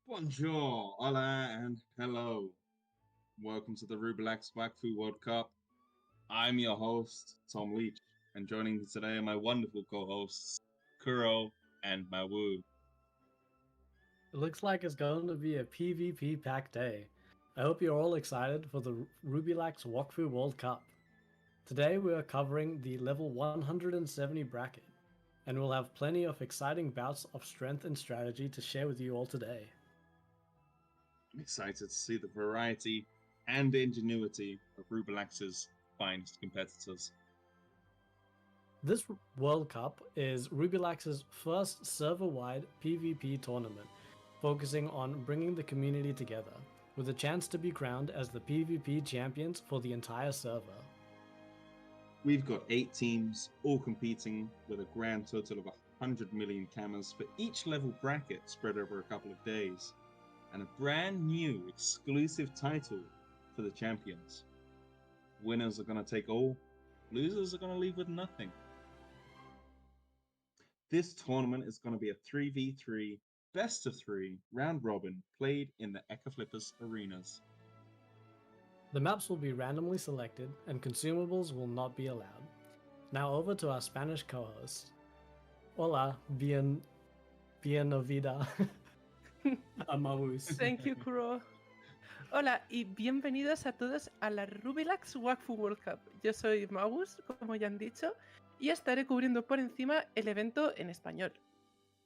Bonjour, hola, and hello. Welcome to the Rubilax Wakfu World Cup. I'm your host, Tom Leach, and joining me today are my wonderful co-hosts, Kuro and Mawu. It looks like it's going to be a PvP packed day. I hope you're all excited for the Rubilax Wakfu World Cup. Today we are covering the level 170 bracket, and we'll have plenty of exciting bouts of strength and strategy to share with you all today. I'm excited to see the variety and ingenuity of Rubilax's finest competitors. This World Cup is Rubilax's first server-wide PvP tournament, focusing on bringing the community together, with a chance to be crowned as the PvP champions for the entire server. We've got 8 teams, all competing with a grand total of 100 million camas for each level bracket spread over a couple of days, and a brand new exclusive title for the champions. Winners are going to take all, losers are going to leave with nothing. This tournament is going to be a 3v3 best of 3 round robin played in the Eka Flippers arenas. The maps will be randomly selected and consumables will not be allowed. Now over to our Spanish co-host. Hola, bienvenida a Mavus. Thank you, Kuro. Hola y bienvenidos a todos a la Rubilax Wakfu World Cup. Yo soy Magus, como ya han dicho, y estaré cubriendo por encima el evento en español.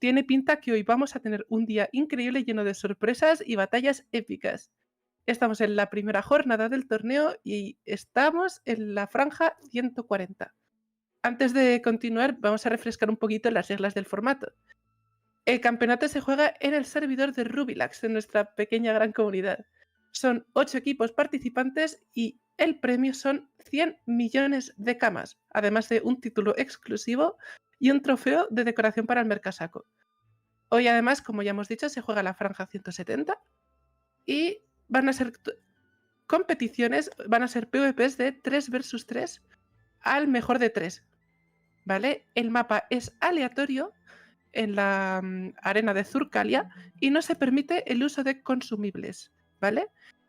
Tiene pinta que hoy vamos a tener un día increíble lleno de sorpresas y batallas épicas. Estamos en la primera jornada del torneo y estamos en la franja 140. Antes de continuar, vamos a refrescar un poquito las reglas del formato. El campeonato se juega en el servidor de Rubilax, de nuestra pequeña gran comunidad. Son 8 equipos participantes y el premio son 100 millones de camas, además de un título exclusivo y un trofeo de decoración para el mercasaco. Hoy además, como ya hemos dicho, se juega la franja 170 y van a ser competiciones, van a ser PvPs de 3 versus 3 al mejor de 3. ¿Vale? El mapa es aleatorio en la arena de Zurkalia y no se permite el uso de consumibles, ¿vale?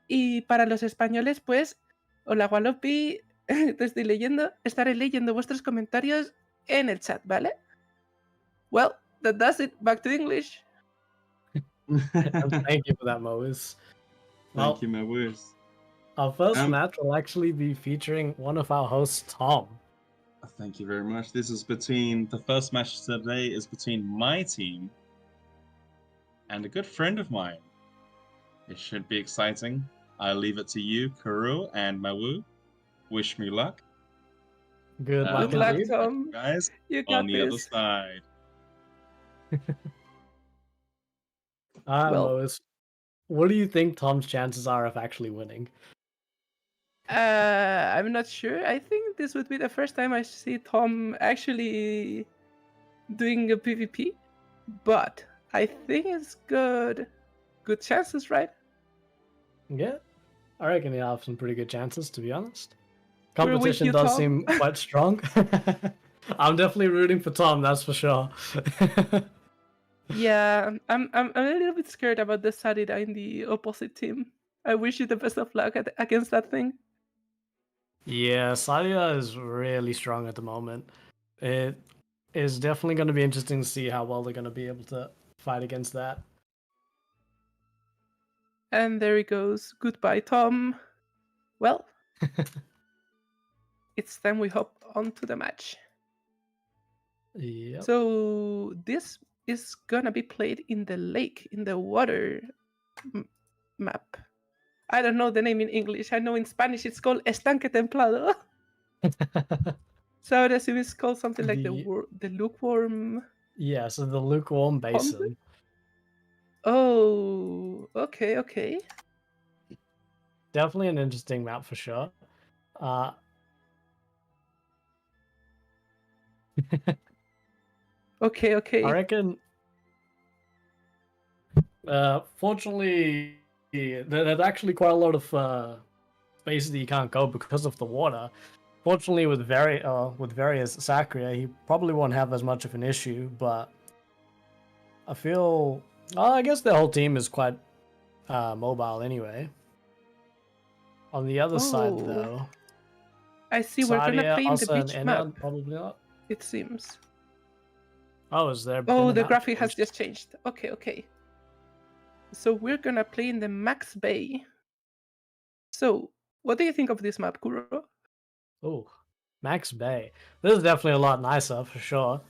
Y para los españoles, pues, hola Gualopi, te estoy leyendo, estaré leyendo vuestros comentarios en el chat, ¿vale? Well, that does it. Back to English. Thank you for that, Mavus. Thank you, Mawus. Our first match will actually be featuring one of our hosts, Tom. Thank you very much. The first match today is between my team and a good friend of mine. It should be exciting. I'll leave it to you, Kuro and Mawu. Wish me luck. Good luck, indeed. Tom. Guys, You got on the other side. Lois, what do you think Tom's chances are of actually winning? I'm not sure. I think this would be the first time I see Tom actually doing a PvP, but I think it's good chances, right? Yeah, I reckon he'll have some pretty good chances, to be honest. Competition does seem quite strong. I'm definitely rooting for Tom, that's for sure. Yeah, I'm a little bit scared about the Sarida in the opposite team. I wish you the best of luck against that thing. Yeah, Sadia is really strong at the moment. It is definitely going to be interesting to see how well they're going to be able to fight against that. And there he goes. Goodbye, Tom. Well, it's time we hop on to the match. Yep. So this is gonna be played in the lake, in the water map. I don't know the name in English. I know in Spanish it's called Estanque Templado. So I would assume it's called something like the lukewarm. Yeah, so the lukewarm basin. Oh, okay. Definitely an interesting map for sure. Okay. I reckon. Fortunately, there's actually quite a lot of spaces that you can't go because of the water. Fortunately, with various Sakria, he probably won't have as much of an issue. But I feel I guess the whole team is quite mobile anyway. On the other side, Oh. though, I see. We're gonna Sadia, play in the Asa, and beach Enad, map. probably not. It seems. Oh, is there? Oh, been a the map graphic has change? just changed. Okay. So we're gonna play in the Max Bay. So, what do you think of this map, Kuro? Oh, Max Bay. This is definitely a lot nicer for sure.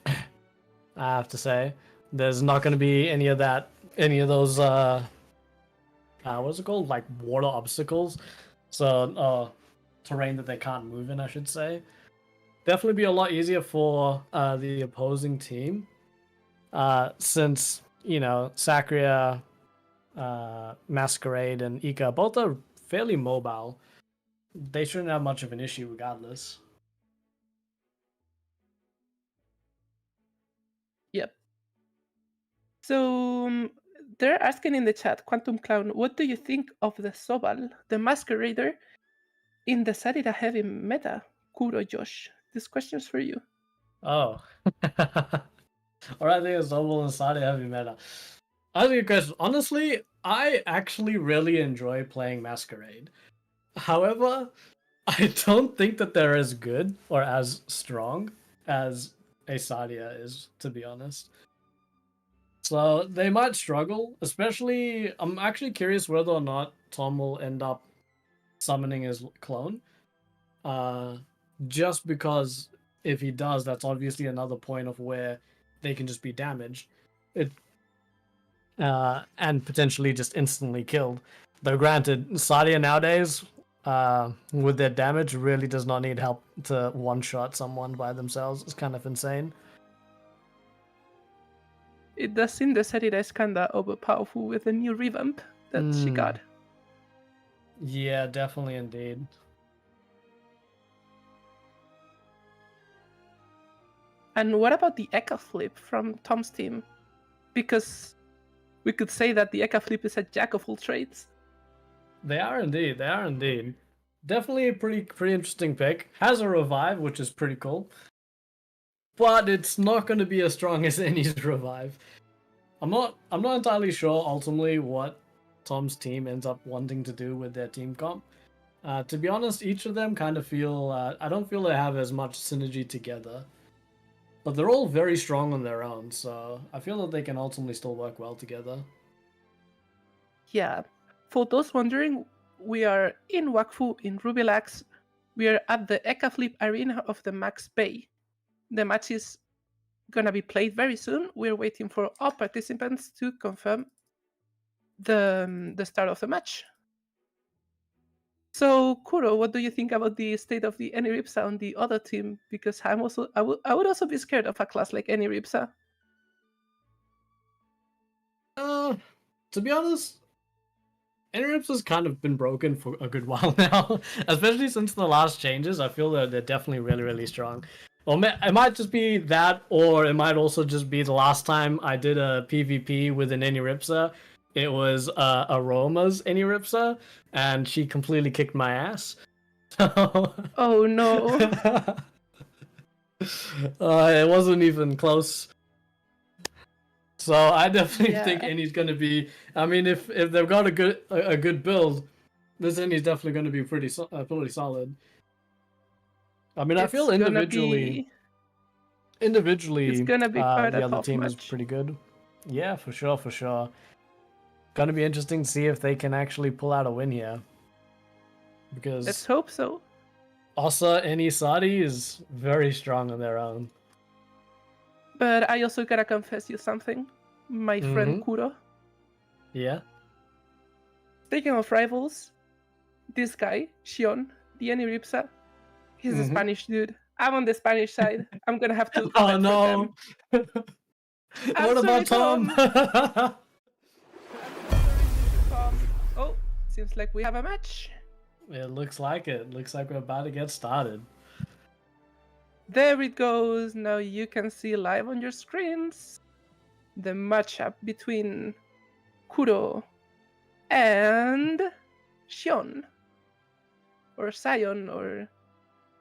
I have to say, there's not going to be any of those what's it called, like water obstacles. So terrain that they can't move in, I should say. Definitely be a lot easier for the opposing team, since Sakria, Masquerade, and Ika both are fairly mobile. They shouldn't have much of an issue regardless. Yep. So they're asking in the chat, Quantum Clown, what do you think of the Sobal, the Masquerader, in the Sarita heavy meta? Kuro, Josh, this question's for you. Oh. Alright, I think it's Sobal inside of heavy meta. That's a good question. Honestly, I actually really enjoy playing Masquerade. However, I don't think that they're as good or as strong as a Sadia is, to be honest. So they might struggle, especially I'm actually curious whether or not Tom will end up summoning his clone. Just because if he does, that's obviously another point of where they can just be damaged. And potentially just instantly killed. Though granted, Sadia nowadays, with their damage, really does not need help to one-shot someone by themselves. It's kind of insane. It does seem the Sarita is kinda overpowerful with the new revamp that she got. Yeah, definitely indeed. And what about the Eka flip from Tom's team? Because we could say that the Eka flip is a jack of all trades. They are indeed. Definitely a pretty interesting pick. Has a revive, which is pretty cool. But it's not going to be as strong as Any's revive. I'm not entirely sure ultimately what Tom's team ends up wanting to do with their team comp. To be honest, each of them kind of feel I don't feel they have as much synergy together. But they're all very strong on their own, so I feel that they can ultimately still work well together. Yeah. For those wondering, we are in Wakfu in Rubilax. We are at the Eka Flip Arena of the Max Bay. The match is gonna be played very soon. We're waiting for all participants to confirm the start of the match. So, Kuro, what do you think about the state of the Eniripsa on the other team? Because I would also be scared of a class like Eniripsa. To be honest, Enirips has kind of been broken for a good while now, especially since the last changes. I feel that they're definitely really strong. Well, it might just be that, or it might also just be the last time I did a PvP with an Eniripsa. It was Aroma's Eniripsa, and she completely kicked my ass. Oh no. It wasn't even close. So I definitely think Any's going to be. I mean, if they've got a good build, this Any's definitely going to be pretty solid. I mean, I feel individually, it's gonna be quite the a other tough team match. is pretty good. Yeah, for sure. Gonna be interesting to see if they can actually pull out a win here. Because let's hope so. Osa and Isadi is very strong on their own. But I also gotta confess you something, my friend Kuro. Yeah? Speaking of rivals, this guy, Shion, the Eniripsa, he's a Spanish dude. I'm on the Spanish side. I'm gonna have to. Oh no! What about Tom? Oh, seems like we have a match. It looks like it. Looks like we're about to get started. There it goes. Now you can see live on your screens the matchup between Kuro and Shion. Or Sion or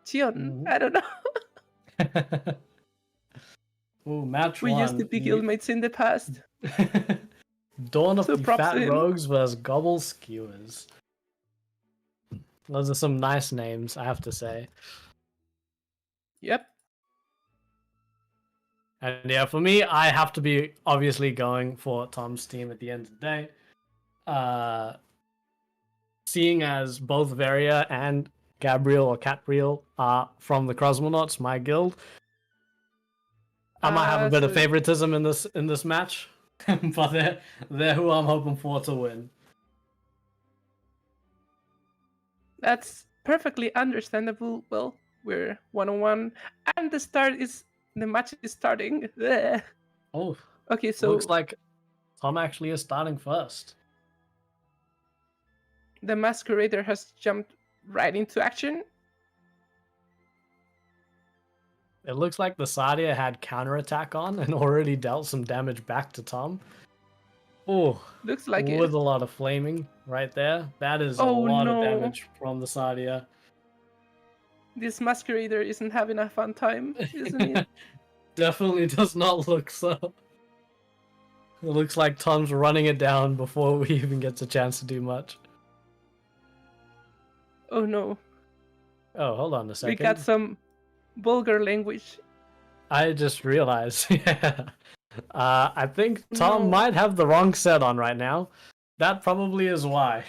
Chion. I don't know. Ooh, match We one. used to be guildmates in the past. Dawn of So the props Fat to him. Rogues versus Gobble Skewers. Those are some nice names, I have to say. Yep. And yeah, for me, I have to be obviously going for Tom's team at the end of the day. Seeing as both Varia and Gabriel or Catriel are from the Cosmonauts, my guild, I might have a bit of favoritism in this match, but they're who I'm hoping for to win. That's perfectly understandable. Well, we're 1-on-1, and the match is starting. Oh, okay, so looks like Tom actually is starting first. The Masquerader has jumped right into action. It looks like the Sadia had counterattack on and already dealt some damage back to Tom. Oh, looks like with it. a lot of flaming right there. That is a lot of damage from the Sadia. This Masquerader isn't having a fun time, isn't it? Definitely does not look so. It looks like Tom's running it down before we even get a chance to do much. Oh no. Oh, hold on a second. We got some vulgar language. I just realized. Yeah. I think Tom might have the wrong set on right now. That probably is why.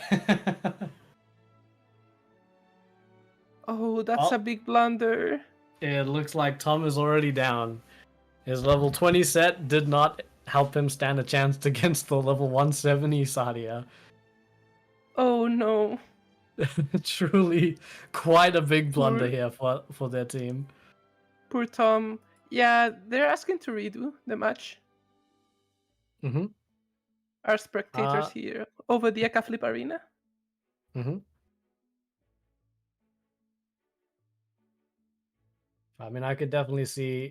Oh, that's a big blunder. It looks like Tom is already down. His level 20 set did not help him stand a chance against the level 170 Sadia. Oh no. Truly quite a big blunder here for their team. Poor Tom. Yeah, they're asking to redo the match. Mm-hmm. Our spectators here over the Eka Flip Arena. Mm-hmm. I mean, I could definitely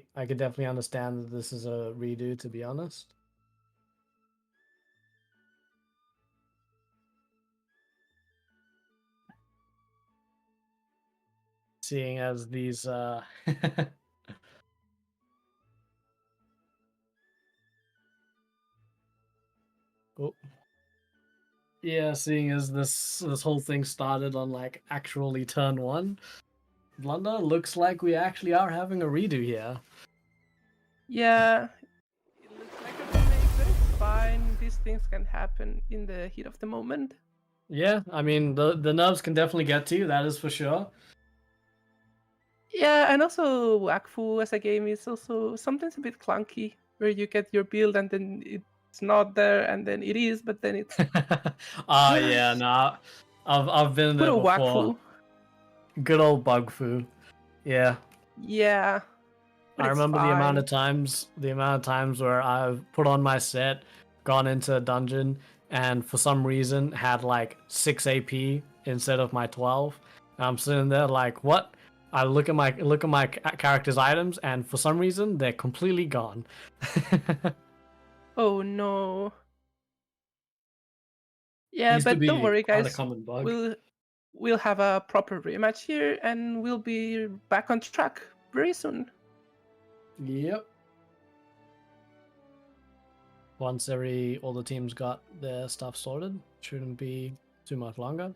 understand that this is a redo, to be honest. Seeing as these oh. Yeah, seeing as this whole thing started on like actually turn 1 blunder, looks like we actually are having a redo here. Yeah, it looks like a remake, but it's fine. These things can happen in the heat of the moment. Yeah, I mean the nerves can definitely get to you, that is for sure. Yeah, and also Wakfu as a game is also sometimes a bit clunky, where you get your build and then it's not there, and then it is, but then it's. Oh yeah, nah. I've been there before. Wakfu. Good old Bugfu. Yeah. Yeah. I remember the amount of times where I've put on my set, gone into a dungeon, and for some reason had like 6 AP instead of my 12. And I'm sitting there like, what? I look at my character's items, and for some reason they're completely gone. Oh no. Yeah, but don't worry, guys. We'll have a proper rematch here, and we'll be back on track very soon. Yep. Once all the teams got their stuff sorted, shouldn't be too much longer.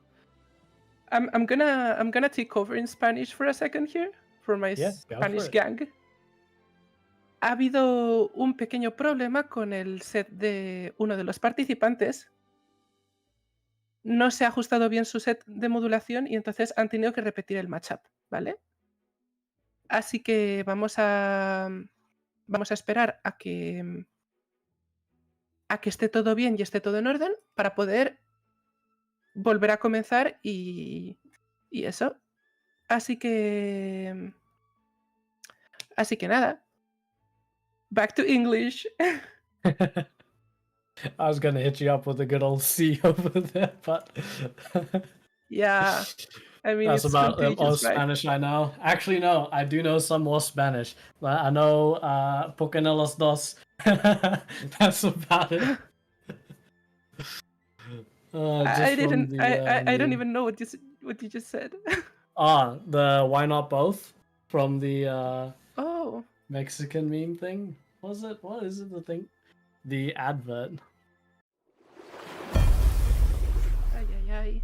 I'm gonna take over in Spanish for a second here for my Spanish gang. Ha habido un pequeño problema con el set de uno de los participantes. No se ha ajustado bien su set de modulación y entonces han tenido que repetir el matchup, ¿vale? Así que vamos a esperar a que esté todo bien y esté todo en orden para poder volver a comenzar y eso. Así que nada. Back to English. I was gonna hit you up with a good old C over there, but yeah, I mean that's about the most right? Spanish I know. Actually, no, I do know some more Spanish. I know Pokenelos dos. That's about it. I don't even know what you just said. The why not both from the oh Mexican meme thing. was it? What is it? The thing, the advert. Ay, ay, ay.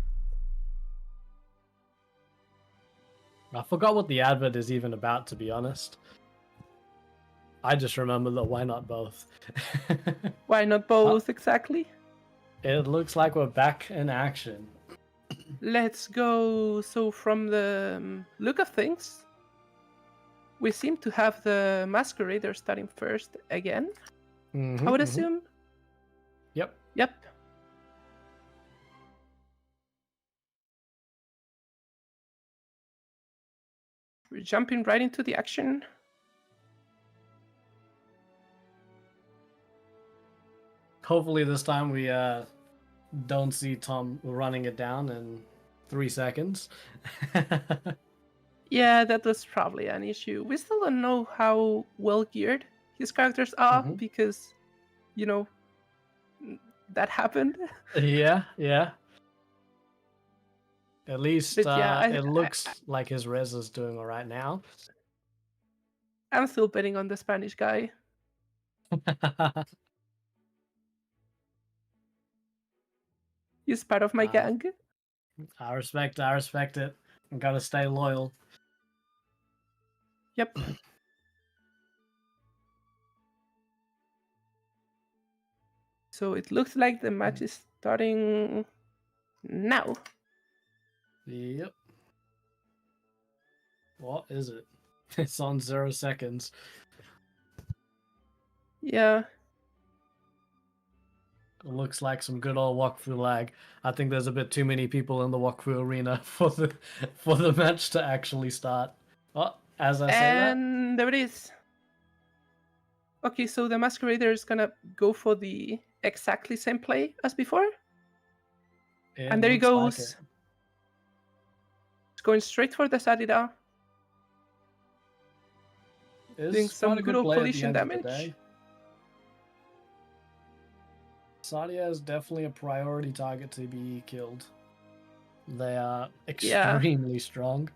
I forgot what the advert is even about, to be honest. I just remember that why not both? Why not both exactly? It looks like we're back in action. Let's go. So from the look of things, we seem to have the Masquerader starting first again. I would assume. Yep. Yep. We're jumping right into the action. Hopefully this time we don't see Tom running it down in 3 seconds. Yeah, that was probably an issue. We still don't know how well geared his characters are because, you know, that happened. Yeah. At least But yeah, it looks like his res is doing all right now. I'm still betting on the Spanish guy. He's part of my gang. I respect it. I gotta stay loyal. Yep. So it looks like the match is starting now. Yep. What is it? It's on 0 seconds. Yeah. It looks like some good old Wakfu lag. I think there's a bit too many people in the Wakfu arena for the match to actually start. Oh, as I say that. And there it is. Okay, so the Masquerader is gonna go for the exactly same play as before. And there he goes. It's going straight for the Sarida. Doing some good old collision damage. Sadia is definitely a priority target to be killed. They are extremely strong.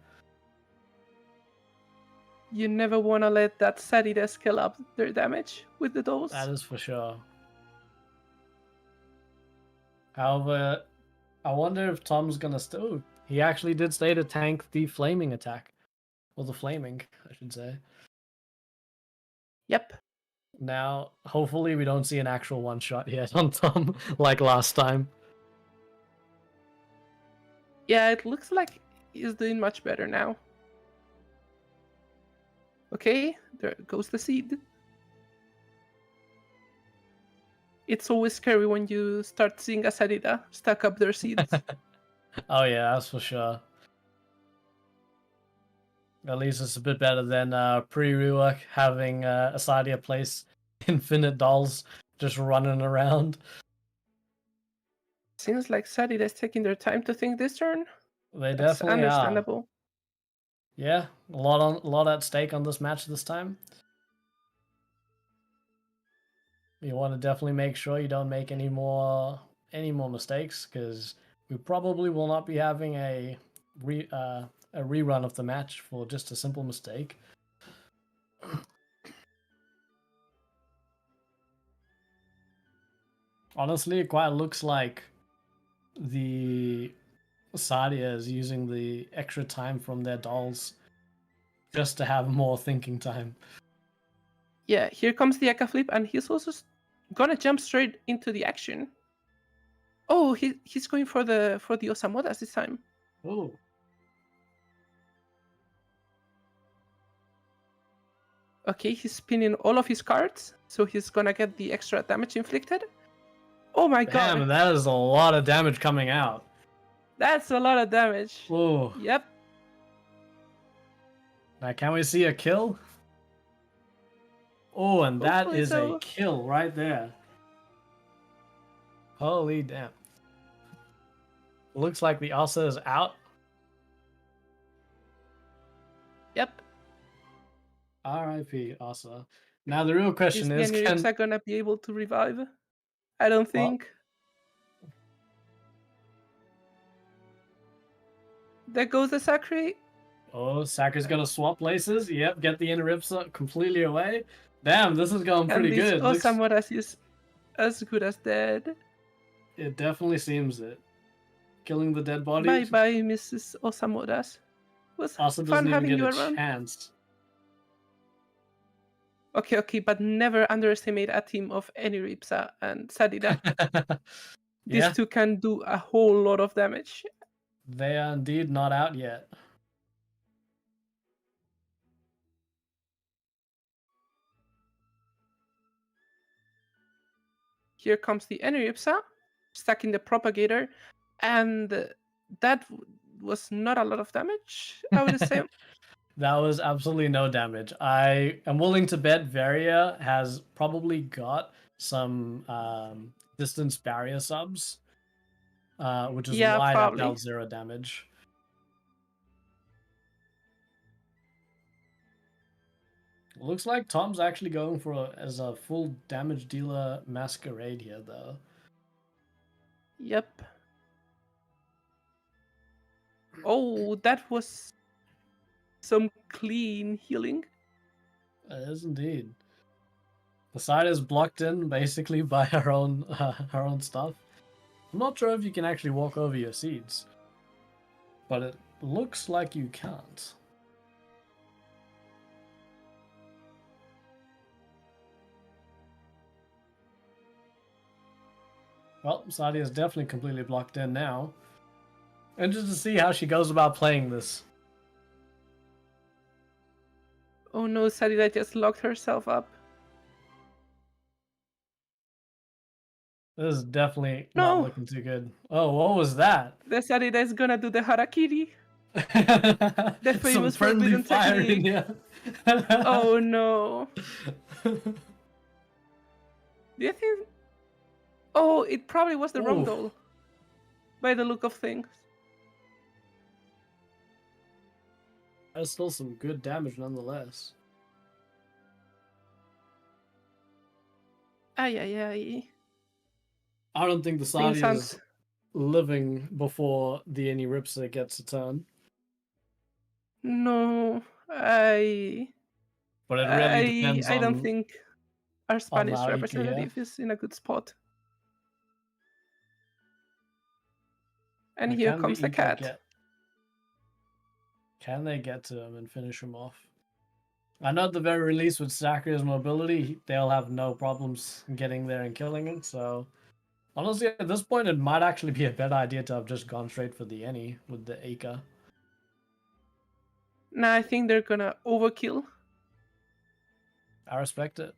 You never want to let that Sarida scale up their damage with the dose. That is for sure. However, I wonder if Tom's gonna still... He actually did stay to tank the flaming attack. Or the flaming, I should say. Yep. Now, hopefully we don't see an actual one-shot yet on Tom, like last time. Yeah, it looks like he's doing much better now. Okay, there goes the seed. It's always scary when you start seeing a Sarida stack up their seeds. Oh yeah, that's for sure. At least it's a bit better than pre-rework having Asadia place infinite dolls just running around. Seems like Sarida is taking their time to think this turn. That's definitely understandable. Are. Yeah, a lot at stake on this match this time. You want to definitely make sure you don't make any more mistakes, because we probably will not be having a rerun of the match for just a simple mistake. Honestly, it quite looks like the Sadia is using the extra time from their dolls just to have more thinking time. Yeah, here comes the Eka flip, and he's also gonna jump straight into the action. Oh, he's going for the Osamodas this time. Oh. Okay, he's spinning all of his cards, so he's gonna get the extra damage inflicted. Oh my god! Damn, that is a lot of damage coming out. That's a lot of damage. Oh. Yep. Now, can we see a kill? Oh, and that is a kill right there. Holy damn. Looks like the Asa is out. Yep. R.I.P. Asa. Now the real question is, can I gonna be able to revive? I don't think. There goes the Sakri. Oh, Sakri's gonna swap places. Yep, get the Inaripsa completely away. Damn, this is going And pretty this good. Looks- Osamoras is as good as dead. It definitely seems it. Killing the dead body. Bye bye, Mrs. Osamoras. Was Also fun doesn't even having get you a around. chance. Okay, but never underestimate a team of Eniripsa and Sadida. These Yeah, two can do a whole lot of damage. they are indeed not out yet. Here comes the Eniripsa, stacking the propagator, and that was not a lot of damage, I would say. That was absolutely no damage. I am willing to bet Varia has probably got some distance barrier subs, which is Yeah, why that probably. dealt 0 damage. Looks like Tom's actually going for as a full damage dealer masquerade here, though. Yep. Oh, that was some clean healing. It is indeed. The side is blocked in basically by her own stuff. I'm not sure if you can actually walk over your seeds, but it looks like you can't. Well, Sadia is definitely completely blocked in now. Interested to see how she goes about playing this. Oh no, Sadida just locked herself up. This is definitely No. not looking too good. Oh, what was that? The Sadida is gonna do the Harakiri. The famous forbidden technique. Oh no. Do you think... Oh, it probably was the wrong Oof. doll. By the look of things. That's still some good damage nonetheless. Ay, ay, ay. I don't think the Things Sadia is aren't... living before the Eniripsa gets a turn. No, But it really depends I on... don't think our Spanish Laika here. representative is in a good spot. And But here can comes the cat. Can they get to him and finish him off? I know at the very least with Sakura's mobility, they'll have no problems getting there and killing him, so... Honestly, at this point, it might actually be a better idea to have just gone straight for the Eni with the Aika. Nah, I think they're gonna overkill. I respect it.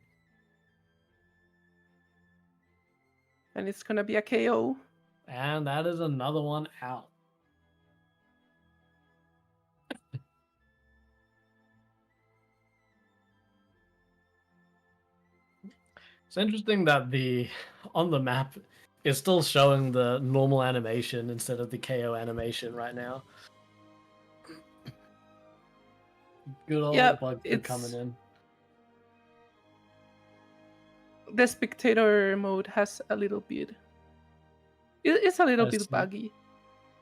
And it's gonna be a KO. And that is another one out. It's interesting that on the map is still showing the normal animation instead of the KO animation right now. Good old bug coming in. The spectator mode has a little bit... It's a little bit buggy.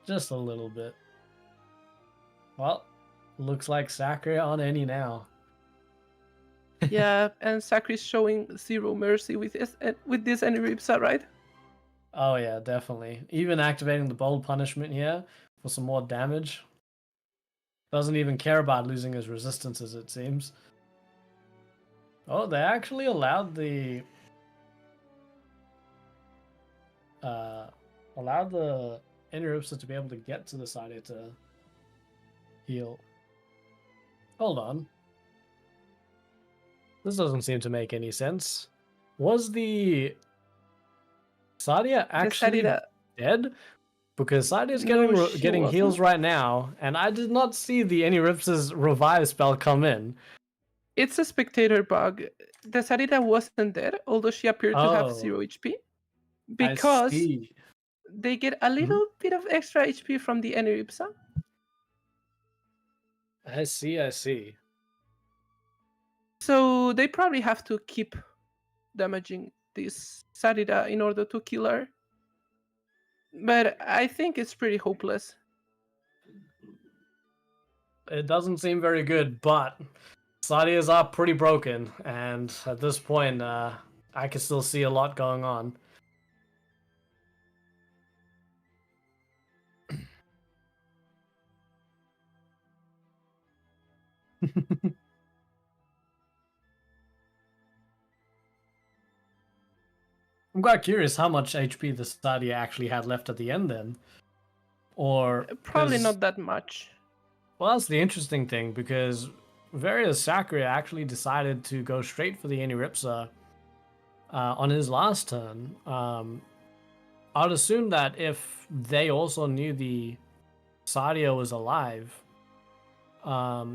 Just a little bit. Well, looks like Sakura on Eni now. Yeah, and Sakura's showing zero mercy with this Eniripsa, right? Oh yeah, definitely. Even activating the bold punishment here for some more damage. Doesn't even care about losing his resistances, it seems. Oh, they actually allowed the Eniripsa to be able to get to the side to heal. Hold on. This doesn't seem to make any sense. Was the Sadia actually dead? Because Sadia's getting heals right now, and I did not see the Eniripsa's revive spell come in. It's a spectator bug. The Sadida wasn't dead, although she appeared to have 0 HP. Because they get a little bit of extra HP from the Eniripsa. I see. So they probably have to keep damaging this Sadida in order to kill her. But I think it's pretty hopeless. It doesn't seem very good, but Sadias are pretty broken, and at this point, I can still see a lot going on. I'm quite curious how much HP the Sadia actually had left at the end then. Or Probably not that much. Well, that's the interesting thing, because Various Sakura actually decided to go straight for the Iniripsa on his last turn. I'd assume that if they also knew the Sadia was alive,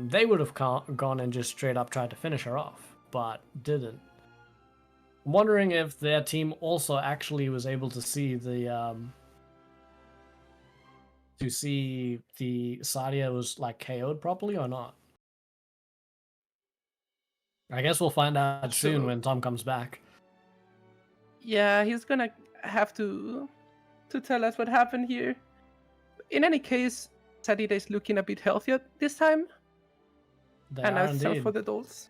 they would have gone and just straight up tried to finish her off, but didn't. I'm wondering if their team also actually was able to see the Sadia was like KO'd properly or not. I guess we'll find out soon when Tom comes back. Yeah, he's gonna have to tell us what happened here. In any case, Sadida is looking a bit healthier this time. And that's so for the dolls.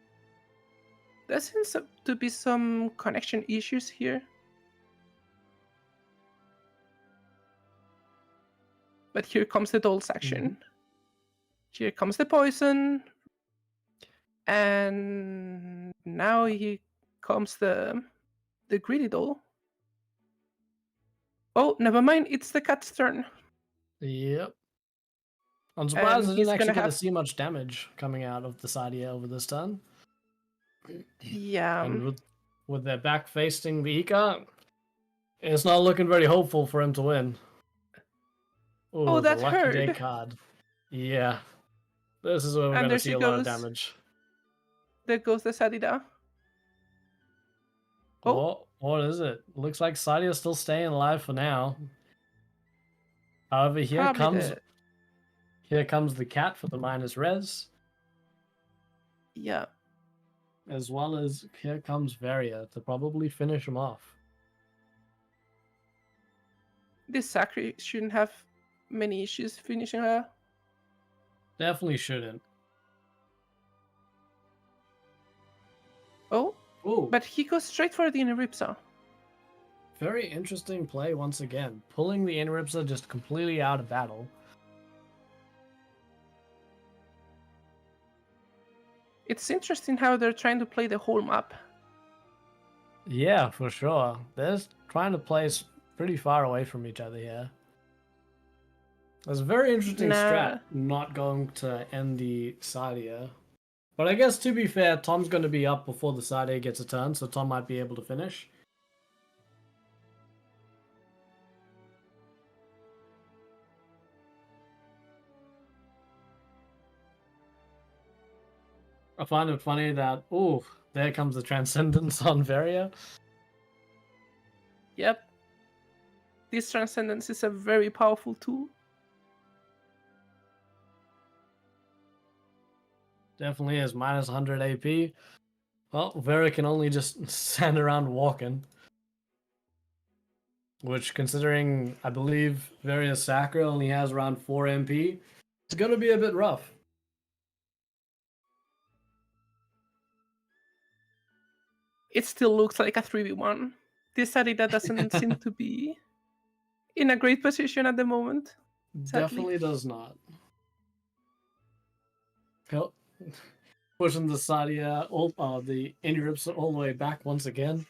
There seems to be some connection issues here. But here comes the doll section. Mm-hmm. Here comes the poison. And now here comes the greedy doll. Oh, never mind. It's the cat's turn. Yep. I'm surprised I didn't actually get to see much damage coming out of the Sadia over this turn. Yeah. And with their back facing the Ika, it's not looking very hopeful for him to win. Ooh, oh, that lucky hurt. Day card. Yeah. This is where we're going to see a lot of damage. There goes the Sadida. Oh, what is it? Looks like Sadia's still staying alive for now. However, here comes the cat for the minus res. Yeah. As well as here comes Varia to probably finish him off. This Sakura shouldn't have many issues finishing her. Definitely shouldn't. Oh, but he goes straight for the Iniripsa. Very interesting play once again. Pulling the Iniripsa just completely out of battle. It's interesting how they're trying to play the whole map. Yeah, for sure. They're trying to play pretty far away from each other here. There's a very interesting strat not going to end the Sadia. But I guess to be fair, Tom's going to be up before the Sadia gets a turn, so Tom might be able to finish. I find it funny that, there comes the Transcendence on Varia. Yep. This Transcendence is a very powerful tool. Definitely is. Minus 100 AP. Well, Varia can only just stand around walking. Which, considering, I believe, Various Sakura only has around 4 MP, it's going to be a bit rough. It still looks like a 3v1. This Sadida doesn't seem to be in a great position at the moment. Sadly. Definitely does not. Pushing the Sadia, the Iniripsa all the way back once again.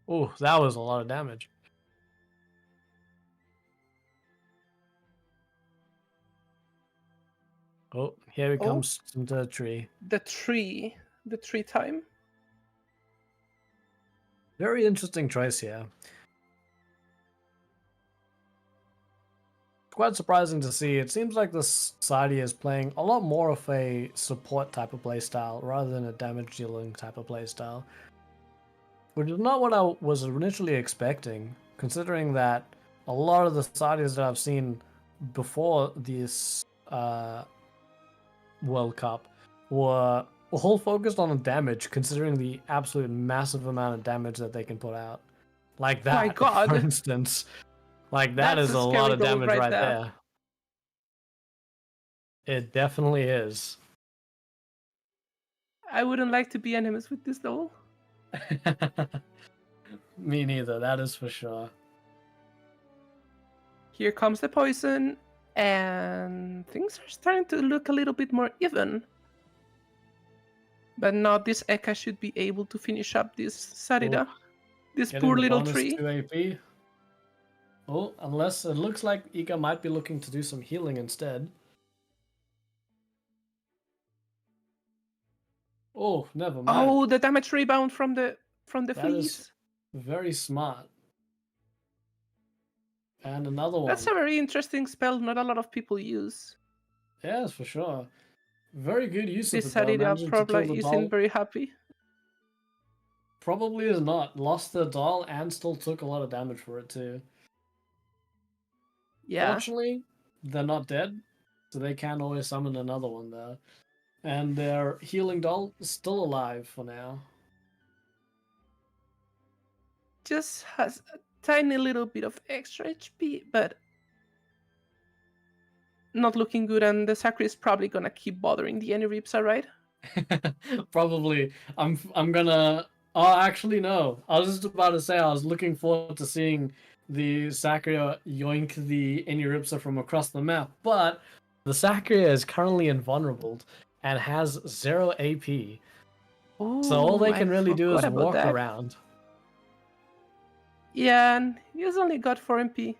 Oh, that was a lot of damage. Oh, here he comes to the tree. The tree time. Very interesting choice here. Quite surprising to see. It seems like this Sadia is playing a lot more of a support type of playstyle rather than a damage dealing type of playstyle. Which is not what I was initially expecting, considering that a lot of the Sadias that I've seen before this World Cup were whole focused on the damage, considering the absolute massive amount of damage that they can put out. Like that, my God. for instance. Like, that That's is a a lot scary of doll damage right right there. there. It definitely is. I wouldn't like to be enemies with this doll. Me neither, that is for sure. Here comes the poison, and things are starting to look a little bit more even. But now this Eka should be able to finish up this Sarita. This Getting poor the little bonus tree. 2 AP. Oh, unless it looks like Ika might be looking to do some healing instead. Oh, never mind. Oh, the damage rebound from the That fleas. is very smart. And another one. That's a very interesting spell not a lot of people use. Yes, for sure. Very good use This of it though, Sarita managing to kill probably the isn't doll. very happy. Probably is not. Lost the doll and still took a lot of damage for it too. Yeah. Fortunately, they're not dead, so they can always summon another one there. And their healing doll is still alive for now. Just has a tiny little bit of extra HP, but not looking good, and the Sakura is probably gonna keep bothering the Eniripsa, right? Probably. I'm gonna. Oh, actually no. I was just about to say I was looking forward to seeing the Sakura yoink the Eniripsa from across the map, but the Sakura is currently invulnerable and has 0 AP. So all they can really do is walk around. Yeah, and he's only got 4 MP.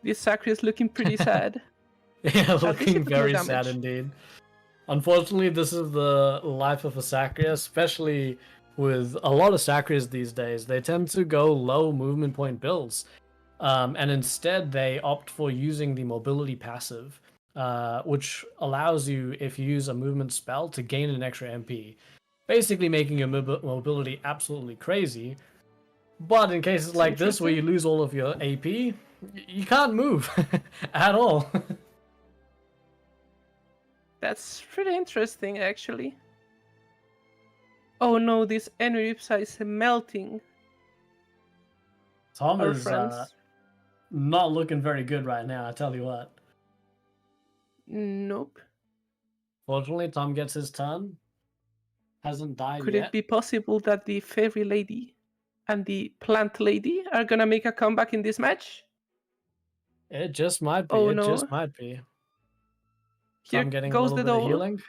This Sakura is looking pretty sad. Yeah, looking very sad indeed. Unfortunately, this is the life of a Sakura, especially with a lot of Sakuras these days. They tend to go low movement point builds, and instead they opt for using the mobility passive, which allows you, if you use a movement spell, to gain an extra MP, basically making your mobility absolutely crazy. But in cases like this, where you lose all of your AP, you can't move at all. That's pretty interesting, actually. Oh no, this Eniripsa is melting. Tom is not looking very good right now, I tell you what. Nope. Fortunately, Tom gets his turn. Hasn't died yet. Could it be possible that the fairy lady and the plant lady are gonna make a comeback in this match? It just might be. Oh, it no. just might be. Here I'm getting goes a little the bit doll. of healing.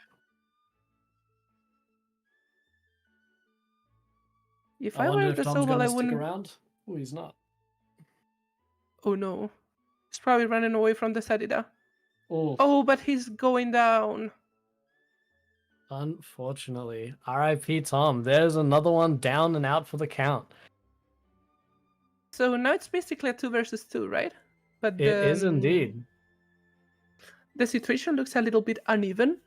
If I I wonder were if the Tom's Sobal, I gonna stick wouldn't. around. Oh, he's not. Oh no. He's probably running away from the Sarita. Oh. Oh, but he's going down. Unfortunately. RIP Tom. There's another one down and out for the count. So now it's basically a 2 versus 2, right? But it is indeed. The situation looks a little bit uneven.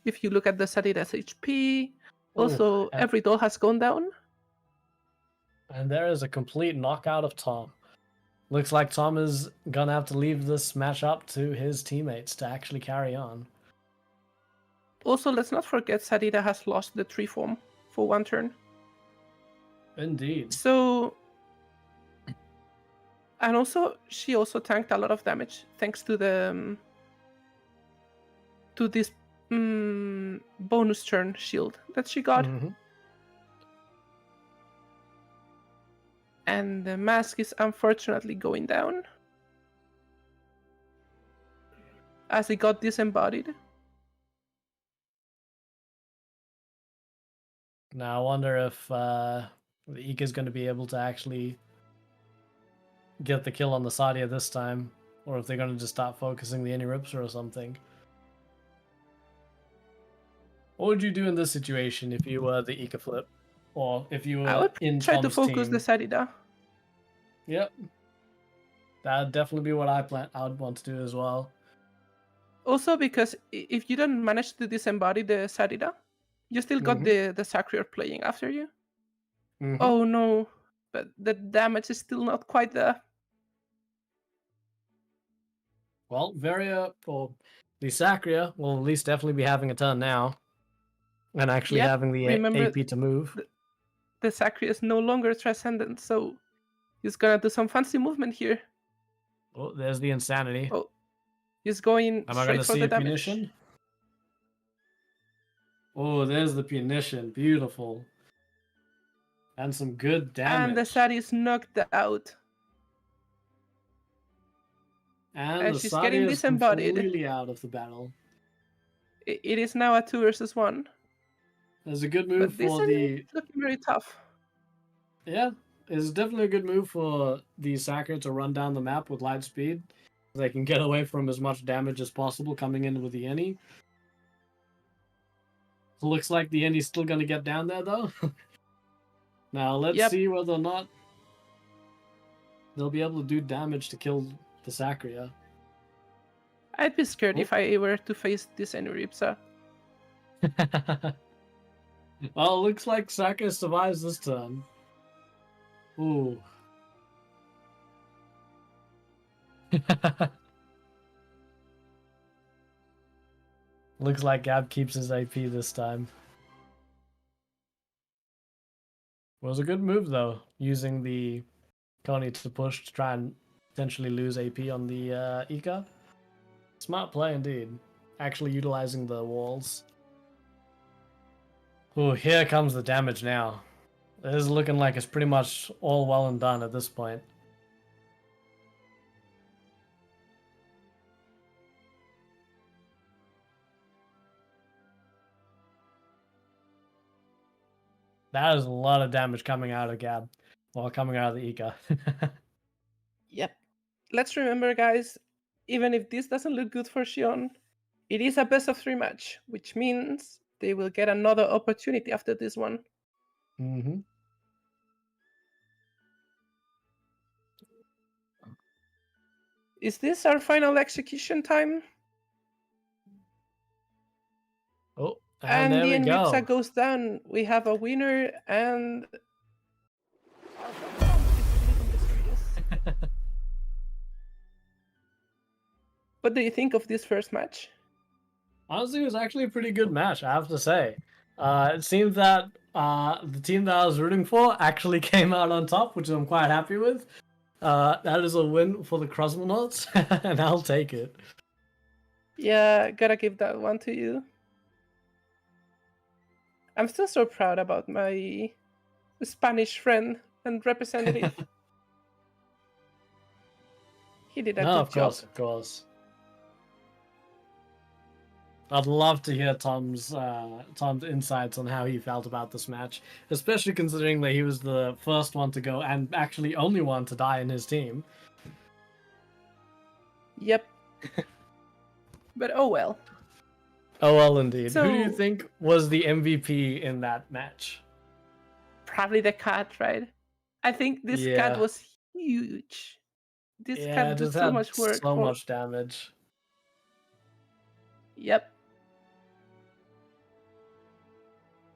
If you look at the Sarita's HP, also every doll has gone down. And there is a complete knockout of Tom. Looks like Tom is gonna have to leave this match up to his teammates to actually carry on. Also, let's not forget Sarita has lost the tree form for 1 turn. Indeed. So, and also she also tanked a lot of damage thanks to the to this bonus turn shield that she got. Mm-hmm. And the mask is unfortunately going down as it got disembodied. Now I wonder if the Ika is going to be able to actually get the kill on the Sadia this time, or if they're going to just start focusing the Eniripsa or something. What would you do in this situation if you were the Ika flip? Or if you were I would in try Tom's to focus team? the Sarita. Yep. That'd definitely be what I would want to do as well. Also, because if you don't manage to disembody the Sarita, you still got the Sakura playing after you. Mm-hmm. Oh no, but the damage is still not quite there. Well, or the Sakura will at least definitely be having a turn now. And actually having the AP to move. the Sakri is no longer transcendent, so he's gonna do some fancy movement here. Oh, there's the insanity. Oh, he's going Am I straight gonna for see the a damage. punition? Oh, there's the punition. Beautiful. And some good damage. And the Sari is knocked out. And the she's Sari getting is disembodied. completely out of the battle. It is now a 2 versus 1. There's a good move But this for is looking very tough. Yeah, it's definitely a good move for the Sakura to run down the map with light speed. They can get away from as much damage as possible coming in with the Eni. Looks like the Eni's still going to get down there, though. Now, let's see whether or not they'll be able to do damage to kill the Sakura. I'd be scared if I were to face this Enuripsa. Well, it looks like Sakura survives this turn. Ooh. Looks like Gab keeps his AP this time. Was a good move, though, using the Coney to push to try and potentially lose AP on the Ika. Smart play indeed. Actually utilizing the walls. Oh, here comes the damage now. It is looking like it's pretty much all well and done at this point. That is a lot of damage coming out of Gab. Well, coming out of the Ika. Yep. Let's remember, guys, even if this doesn't look good for Xion, it is a best of 3 match, which means they will get another opportunity after this one. Mm-hmm. Is this our final execution time? Oh, and there the we go. Enripsa goes down. We have a winner and... What do you think of this first match? Honestly, it was actually a pretty good match, I have to say. It seems that the team that I was rooting for actually came out on top, which I'm quite happy with. That is a win for the Cosmonauts, and I'll take it. Yeah, gotta give that one to you. I'm still so proud about my Spanish friend and representative. He did a good job. Of course. I'd love to hear Tom's insights on how he felt about this match, especially considering that he was the first one to go and actually only one to die in his team. Yep. But oh well. Oh well, indeed. So, who do you think was the MVP in that match? Probably the cat, right? I think this cat was huge. This cat did so much work. So much damage. Yep.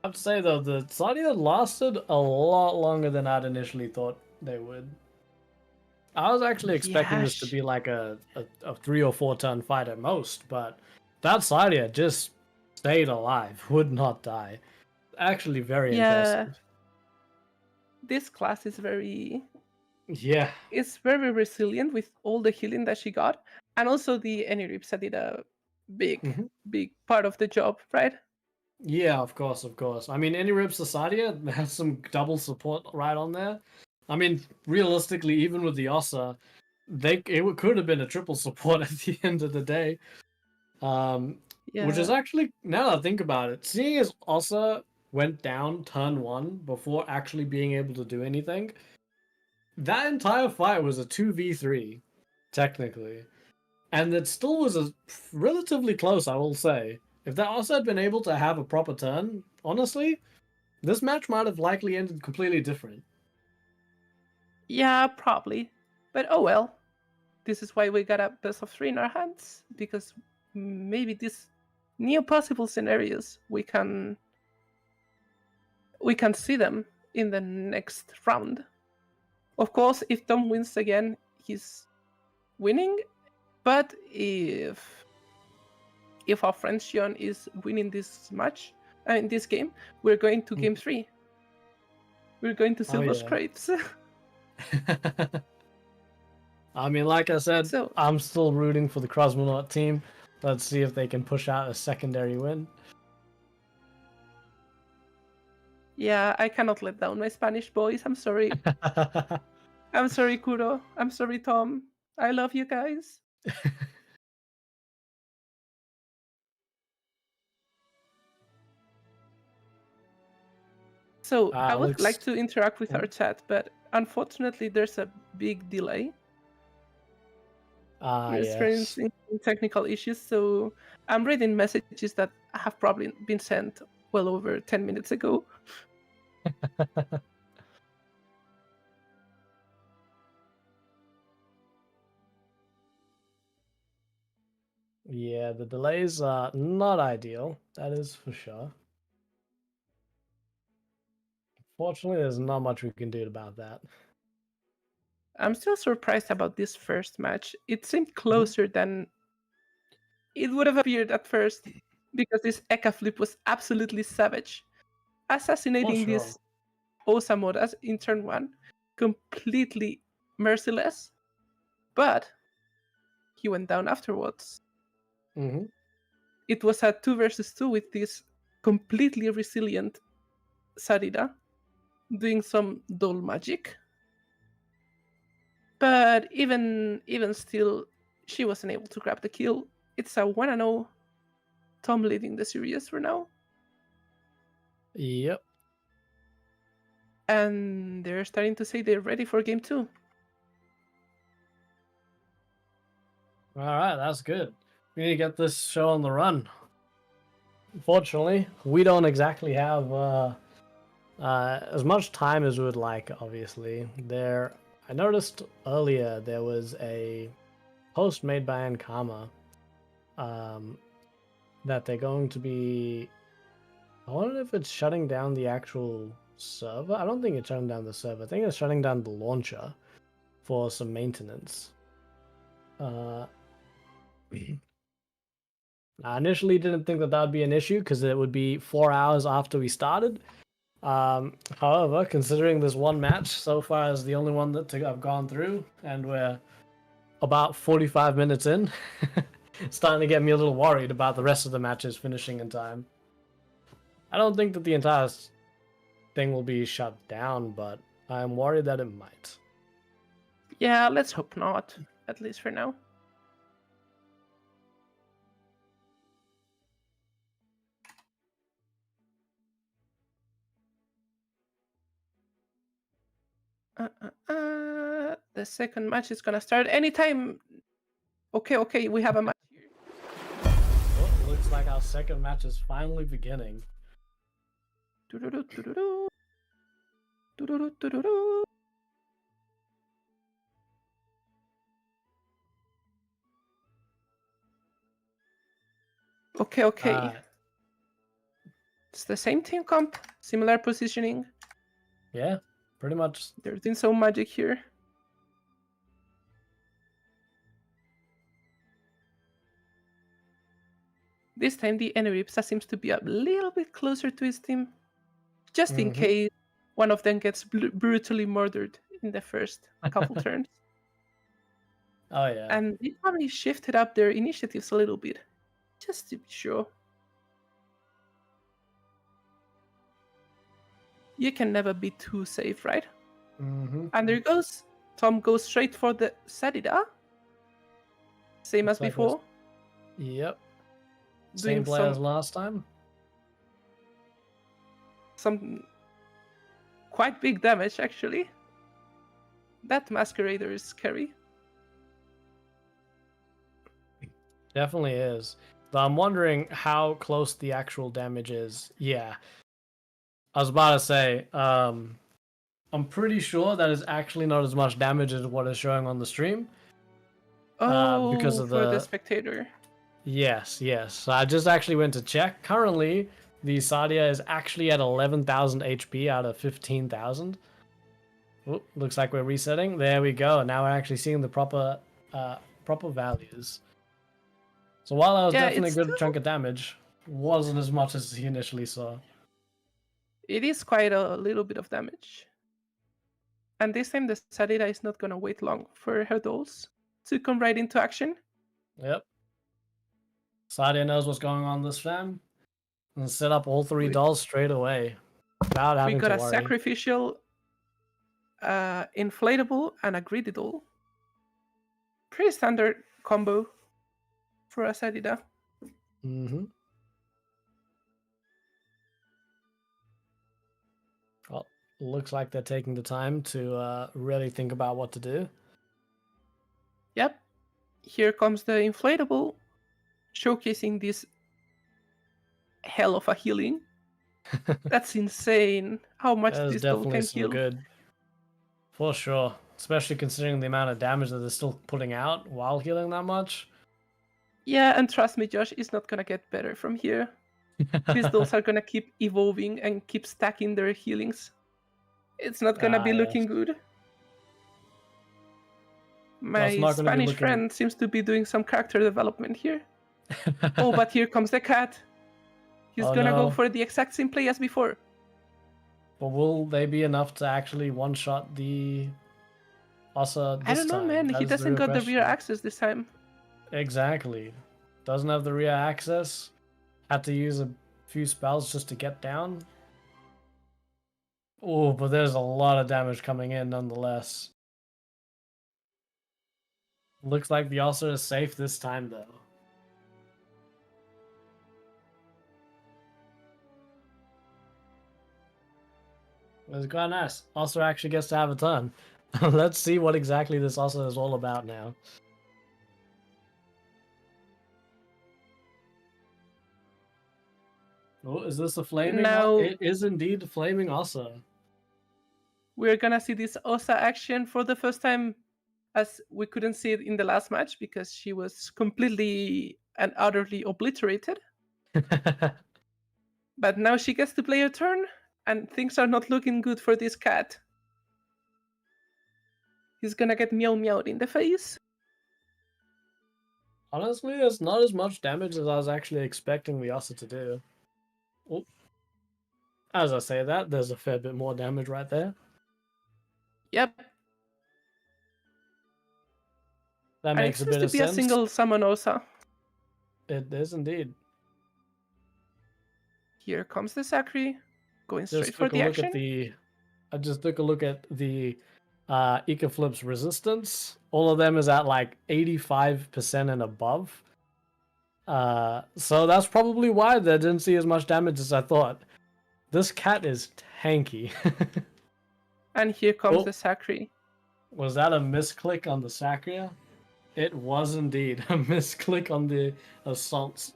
I have to say though, the Sadia lasted a lot longer than I'd initially thought they would. I was actually expecting this to be like a 3 or 4 turn fight at most, but that Sadia just stayed alive, would not die. Actually very impressive. This class is very... Yeah. It's very resilient with all the healing that she got. And also the Eniripsa did a big part of the job, right? Yeah, of course. I mean, Eniripsa Sadia has some double support right on there. I mean, realistically, even with the Ossa, it could have been a triple support at the end of the day. Which is actually, now that I think about it, seeing as Ossa went down turn 1 before actually being able to do anything, that entire fight was a 2v3, technically. And it still was relatively close, I will say. If that Ossa had been able to have a proper turn, honestly, this match might have likely ended completely different. Yeah, probably. But oh well. This is why we got a best of 3 in our hands, because maybe these new possible scenarios we can see them in the next round. Of course, if Tom wins again, he's winning. But if our friend Xion is winning this match, this game, we're going to game 3. We're going to Silver yeah. Scrapes. I mean, like I said, So- I'm still rooting for the Cosmonaut team. Let's see if they can push out a secondary win. Yeah, I cannot let down my Spanish boys. I'm sorry. I'm sorry, Kuro. I'm sorry, Tom. I love you guys. So I would like to interact with our chat, but unfortunately there's a big delay. We're Yes. experiencing technical issues, so I'm reading messages that have probably been sent well over 10 minutes ago. Yeah, the delays are not ideal. That is for sure. Fortunately, there's not much we can do about that. I'm still surprised about this first match. It seemed closer than it would have appeared at first, because this Eka flip was absolutely savage. Assassinating this Osamoras in turn 1, completely merciless, but he went down afterwards. Mm-hmm. It was a 2 versus 2 with this completely resilient Sarita doing some dull magic. But even still, she wasn't able to grab the kill. It's a 1-0. Tom leading the series for now. Yep. And they're starting to say they're ready for game 2. All right, that's good. We need to get this show on the run. Unfortunately, we don't exactly have as much time as we would like, obviously. I noticed earlier there was a post made by Ankama that they're going to be... I wonder if it's shutting down the actual server. I don't think it's shutting down the server. I think it's shutting down the launcher for some maintenance. I initially didn't think that would be an issue because it would be 4 hours after we started. However, considering this one match so far is the only one that I've gone through, and we're about 45 minutes in, it's starting to get me a little worried about the rest of the matches finishing in time. I don't think that the entire thing will be shut down, but I'm worried that it might. Yeah, let's hope not, at least for now. The second match is gonna start anytime. Okay, we have a match here. Well, it looks like our second match is finally beginning. Doo-doo-doo-doo-doo. Doo-doo-doo-doo-doo. Okay. It's the same team comp, similar positioning. Yeah, pretty much. They're doing some magic here. This time the Eneripsa seems to be a little bit closer to his team, just in case one of them gets brutally murdered in the first couple turns. Oh yeah. And they probably shifted up their initiatives a little bit, just to be sure. You can never be too safe, right? And there goes. Tom goes straight for the Sarita. Same as before. Yep. Same play as last time. Some quite big damage, actually. That Masquerader is scary. Definitely is. But I'm wondering how close the actual damage is. Yeah. I was about to say, I'm pretty sure that is actually not as much damage as what is showing on the stream. Because of for the spectator. Yes. So I just actually went to check. Currently, the Sadia is actually at 11,000 HP out of 15,000. Looks like we're resetting. There we go. Now we're actually seeing the proper values. So while that was definitely a good chunk of damage, wasn't as much as he initially saw. It is quite a little bit of damage. And this time the Sarira is not gonna wait long for her dolls to come right into action. Yep. Sadia knows what's going on this time. And set up all 3 We- dolls straight away. Without We having got to a worry. sacrificial, inflatable, and a greedy doll. Pretty standard combo for a Sarira. Mm-hmm. Well, looks like they're taking the time to really think about what to do. Yep. Here comes the inflatable, showcasing this hell of a healing. That's insane how much There's this doll definitely can some heal. good. For sure. Especially considering the amount of damage that they're still putting out while healing that much. Yeah, and trust me, Josh, it's not gonna get better from here. These dolls are gonna keep evolving and keep stacking their healings. It's not gonna be looking good. My not gonna be Spanish looking- friend seems to be doing some character development here. Oh, but here comes the cat. He's Oh, gonna no. go for the exact same play as before. But will they be enough to actually one-shot the Osa this I don't know, time? man. That He is the doesn't real got the rear question. access this time. Exactly. Doesn't have the rear access. Had to use a few spells just to get down. Oh, but there's a lot of damage coming in nonetheless. Looks like the Osa is safe this time, though. It's quite nice. Osa actually gets to have a turn. Let's see what exactly this Osa is all about now. Oh, is this a flaming? Now- It is indeed flaming Osa. We're gonna see this Osa action for the first time, as we couldn't see it in the last match because she was completely and utterly obliterated. But now she gets to play her turn, and things are not looking good for this cat. He's gonna get meow meowed in the face. Honestly, it's not as much damage as I was actually expecting the Osa to do. Oh. As I say that, there's a fair bit more damage right there. Yep. That And it makes a seems bit to of be sense. a single summon Osa. It is indeed. Here comes the Sakri, going straight Just for took a the look action. at the. I just took a look at the Ecaflip's resistance. All of them is at like 85% and above. So that's probably why they didn't see as much damage as I thought. This cat is tanky. And here comes Oh. the Sakri. Was that a misclick on the Sacria? It was indeed a misclick on the assaults.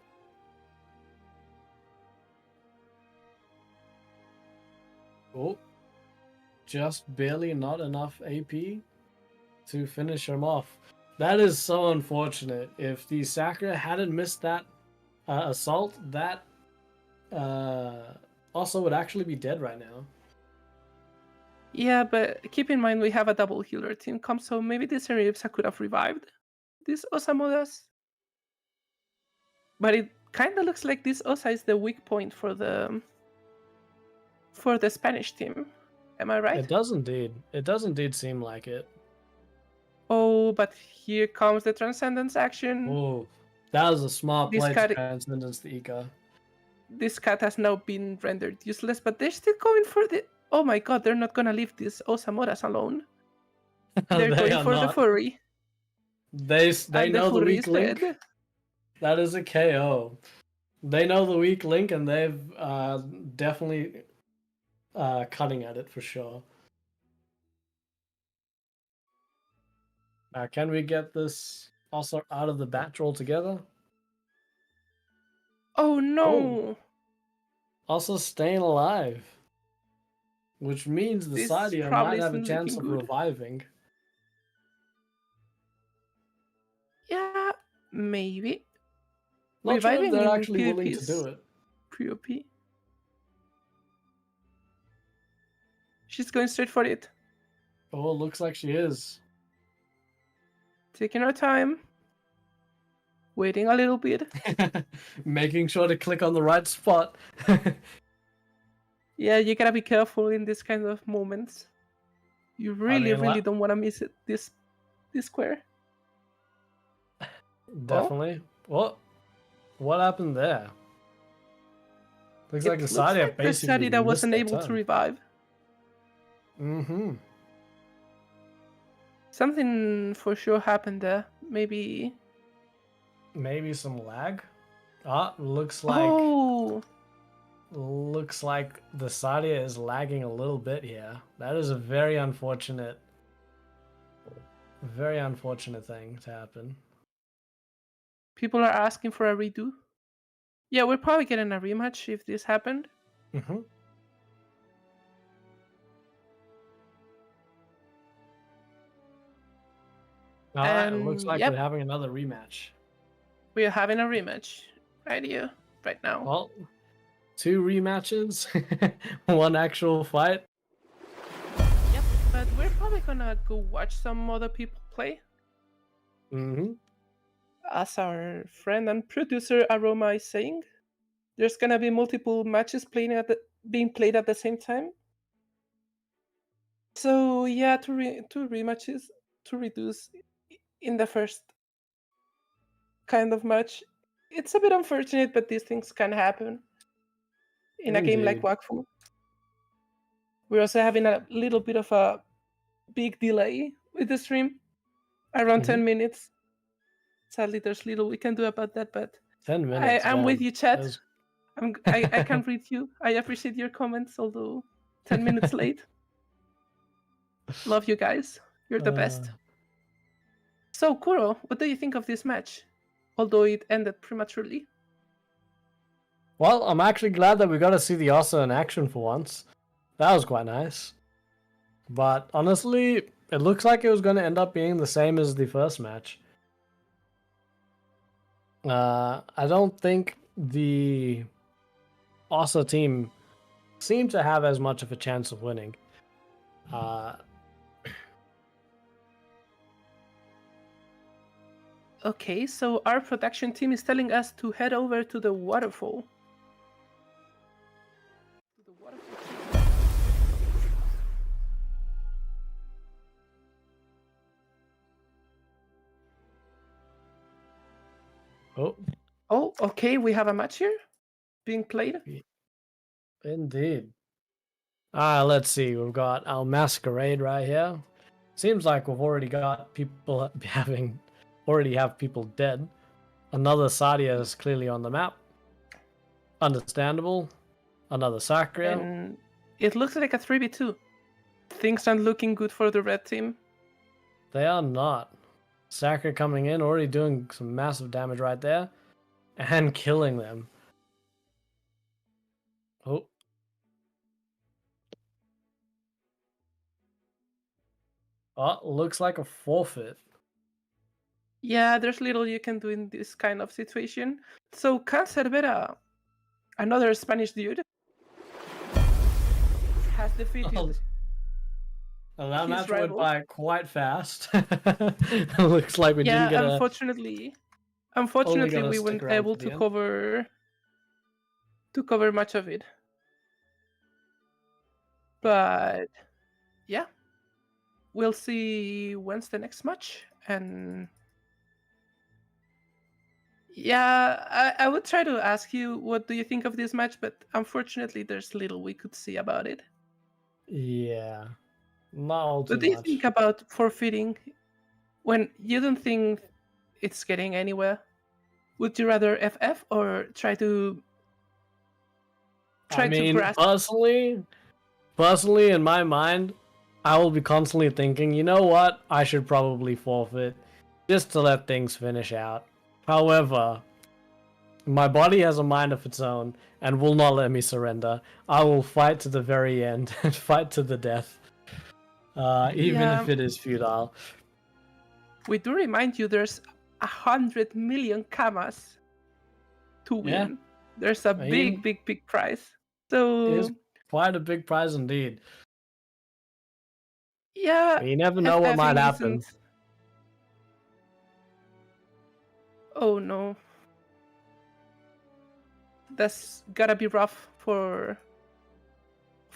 Oh, just barely not enough AP to finish him off. That is so unfortunate. If the Sacria hadn't missed that assault, that also would actually be dead right now. Yeah, but keep in mind we have a double healer team come, so maybe this Eripsa could have revived this Osamodas. But it kind of looks like this Osa is the weak point for the Spanish team. Am I right? It does indeed. It does indeed seem like it. Oh, but here comes the Transcendence action. Oh, that was a smart This play cat- to Transcendence the Eco. This cat has now been rendered useless, but they're still going for the... Oh my god, they're not gonna leave these Osamoras alone. They're They going are for the not. furry. They And know the furry weak is link. dead. That is a KO. They know the weak link, and they've definitely cutting at it for sure. Can we get this also out of the batch altogether? Oh no! Also staying alive. Which means the This Sadia probably might have a isn't chance looking of good. reviving. Yeah, maybe. Not sure if Reviving they're in actually willing PvP to do it. Pre-OP. She's going straight for it. Oh, looks like she is. Taking her time. Waiting a little bit. Making sure to click on the right spot. Yeah, you gotta be careful in this kind of moments. You really, mean, really don't want to miss it. This square. Definitely. What happened there? Looks like the Looks Sadia like the basically Sarida missed wasn't their able to turn. revive. Mm-hmm. Something for sure happened there. Maybe some lag. Looks like the Sadia is lagging a little bit here. That is a very unfortunate thing to happen. people are asking for a redo. Yeah, we're probably getting a rematch if this happened. Mm-hmm. It looks like we're having another rematch. We are having a rematch right here, right now. Well, 2 rematches, 1 actual fight. Yep, but we're probably gonna go watch some other people play. Mm-hmm. As our friend and producer Aroma is saying, there's gonna be multiple matches being played at the same time. So yeah, 2 rematches to reduce in the first kind of match. It's a bit unfortunate, but these things can happen in a game like Wakfu. We're also having a little bit of a big delay with the stream, around 10 minutes. Sadly, there's little we can do about that, but 10 minutes. I'm with you, chat. Was... I can read you. I appreciate your comments, although 10 minutes late. Love you guys. You're the best. So, Kuro, what do you think of this match? Although it ended prematurely. Well, I'm actually glad that we got to see the Ossa in action for once. That was quite nice. But honestly, it looks like it was going to end up being the same as the first match. I don't think the Ossa team seemed to have as much of a chance of winning. Okay, so our production team is telling us to head over to the waterfall. Oh, okay, we have a match here being played. Indeed. Let's see. We've got our Masquerade right here. Seems like we've already got people have people dead. Another Sadia is clearly on the map. Understandable. Another Sacria. And it looks like a 3v2. Things aren't looking good for the red team. They are not. Sacria coming in, already doing some massive damage right there. And killing them. Oh. Looks like a forfeit. Yeah, there's little you can do in this kind of situation. So Cancerbera, another Spanish dude, has defeated that match rival. went by quite fast. Looks like we didn't get unfortunately we weren't able to cover much of it. But yeah, we'll see when's the next match. And yeah, I would try to ask you what do you think of this match, but unfortunately there's little we could see about it. Yeah, not all too much. What do you think about forfeiting when you don't think it's getting anywhere? Would you rather FF or try to grasp? Personally, in my mind, I will be constantly thinking, you know what, I should probably forfeit just to let things finish out. However, my body has a mind of its own and will not let me surrender. I will fight to the very end and fight to the death, even if it is futile. We do remind you there's 100 million kamas to win. Yeah. There's a big prize. So it is quite a big prize indeed. Yeah, but you never know what might happen. Oh no, that's gotta be rough for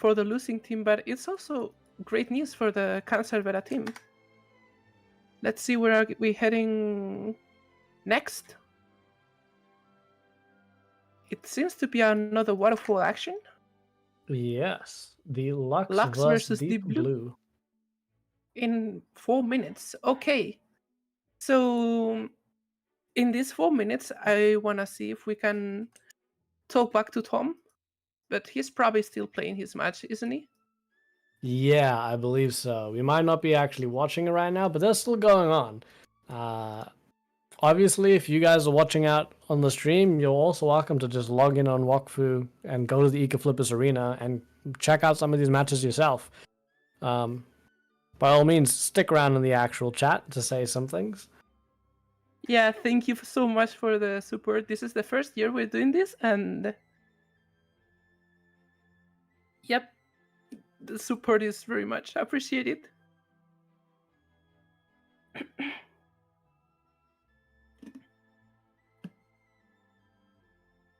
the losing team, but it's also great news for the Cancelbera team. Let's see where are we heading next. It seems to be another waterfall action. Yes, the Lux, Lux versus versus Deep Deep Blue. In 4 minutes. Okay. So in these 4 minutes, I want to see if we can talk back to Tom. But he's probably still playing his match, isn't he? Yeah, I believe so. We might not be actually watching it right now, but that's still going on. Obviously, if you guys are watching out on the stream, you're also welcome to just log in on Wakfu and go to the Ecoflippers Arena and check out some of these matches yourself. By all means, stick around in the actual chat to say some things. Yeah, thank you so much for the support. This is the first year we're doing this, and yep, the support is very much appreciated.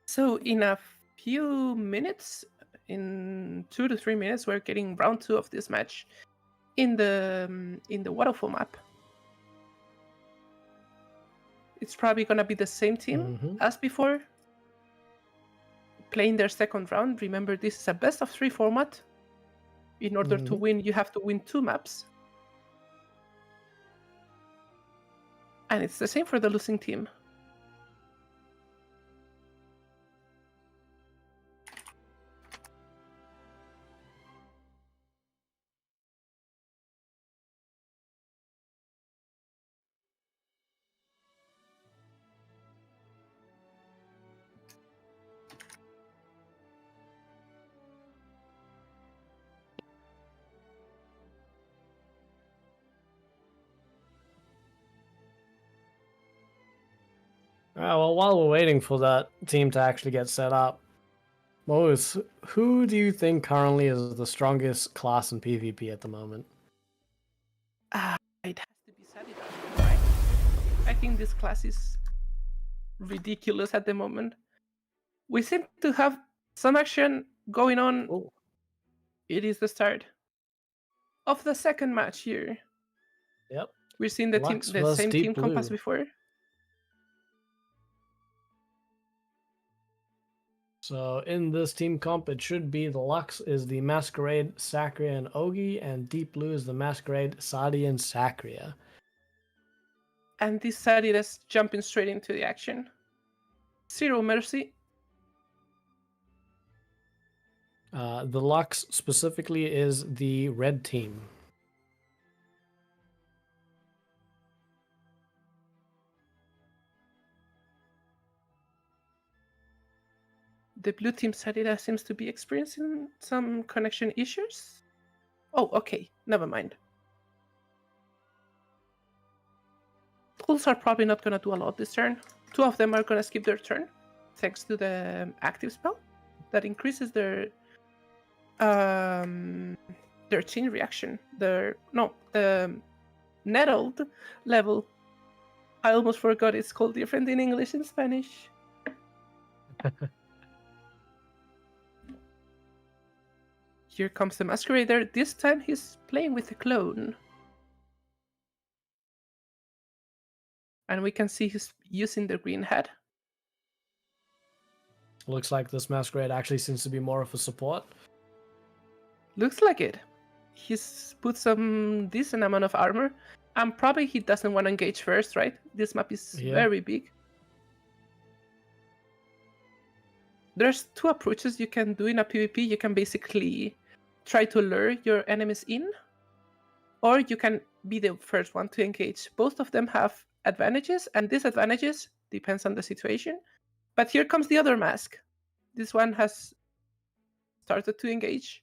So in a few minutes, in 2 to 3 minutes, we're getting round 2 of this match in the waterfall map. It's probably gonna be the same team as before, playing their second round. Remember, this is a best of 3 format. In order to win, you have to win 2 maps. And it's the same for the losing team. Alright, well, while we're waiting for that team to actually get set up, Mois, who do you think currently is the strongest class in PvP at the moment? It has to be Sadida, right? I think this class is ridiculous at the moment. We seem to have some action going on. Oh. It is the start of the second match here. Yep. We're seeing the same team comp as before. So in this team comp, it should be the Lux is the Masquerade, Sacria, and Ogi, and Deep Blue is the Masquerade, Sadi, and Sacria. And this Sadi is jumping straight into the action. Zero mercy. The Lux specifically is the red team. The blue team Sadida seems to be experiencing some connection issues. Oh, okay. Never mind. Tools are probably not going to do a lot this turn. 2 of them are going to skip their turn, thanks to the active spell that increases their chain reaction. The nettled level. I almost forgot it's called different in English and Spanish. Here comes the Masquerader. This time he's playing with a clone. And we can see he's using the green head. Looks like this Masquerade actually seems to be more of a support. Looks like it. He's put some decent amount of armor. And probably he doesn't want to engage first, right? This map is very big. There's 2 approaches you can do in a PvP. You can basically try to lure your enemies in, or you can be the first one to engage. Both of them have advantages and disadvantages, depends on the situation. But here comes the other mask. This one has started to engage.